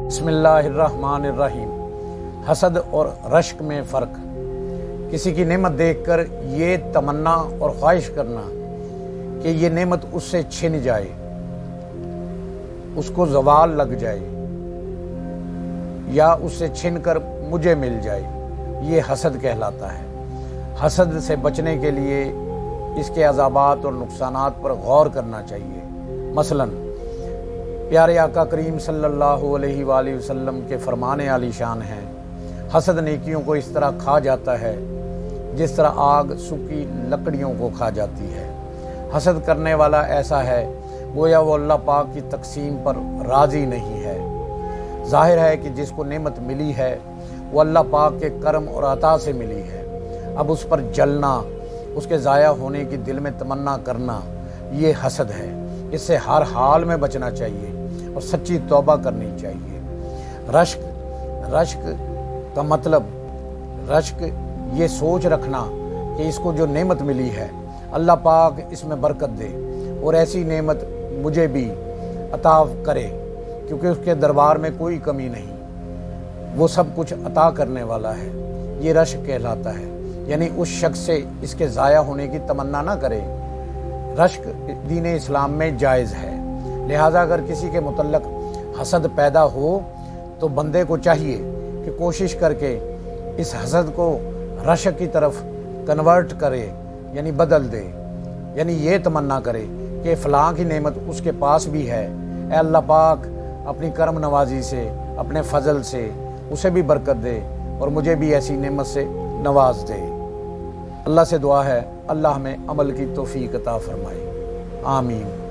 بسم اللہ الرحمن الرحیم۔ حسد اور رشک میں فرق۔ کسی کی نعمت دیکھ کر یہ تمنا اور خواہش کرنا کہ یہ نعمت اس سے چھن جائے، اس کو زوال لگ جائے یا اس سے چھن کر مجھے مل جائے، یہ حسد کہلاتا ہے۔ حسد سے بچنے کے لیے اس کے عذابات اور نقصانات پر غور کرنا چاہیے۔ مثلاً پیارے آقا کریم صلی اللہ علیہ وآلہ وسلم کے فرمان عالی شان ہیں، حسد نیکیوں کو اس طرح کھا جاتا ہے جس طرح آگ سوکھی لکڑیوں کو کھا جاتی ہے۔ حسد کرنے والا ایسا ہے گویا وہ اللہ پاک کی تقسیم پر راضی نہیں ہے۔ ظاہر ہے کہ جس کو نعمت ملی ہے وہ اللہ پاک کے کرم اور عطا سے ملی ہے، اب اس پر جلنا، اس کے ضائع ہونے کی دل میں تمنا کرنا، یہ حسد ہے۔ اس سے ہر حال میں بچنا چاہیے اور سچی توبہ کرنی چاہیے۔ رشک کا مطلب یہ سوچ رکھنا کہ اس کو جو نعمت ملی ہے اللہ پاک اس میں برکت دے اور ایسی نعمت مجھے بھی عطا کرے، کیونکہ اس کے دربار میں کوئی کمی نہیں، وہ سب کچھ عطا کرنے والا ہے۔ یہ رشک کہلاتا ہے، یعنی اس شخص سے اس کے ضائع ہونے کی تمنا نہ کرے۔ رشک دین اسلام میں جائز ہے، لہٰذا اگر کسی کے متعلق حسد پیدا ہو تو بندے کو چاہیے کہ کوشش کر کے اس حسد کو رشک کی طرف کنورٹ کرے، یعنی بدل دے، یعنی یہ تمنا کرے کہ فلاں کی نعمت اس کے پاس بھی ہے، اے اللہ پاک اپنی کرم نوازی سے، اپنے فضل سے اسے بھی برکت دے اور مجھے بھی ایسی نعمت سے نواز دے۔ اللہ سے دعا ہے اللہ ہمیں عمل کی توفیق عطا فرمائے، آمین۔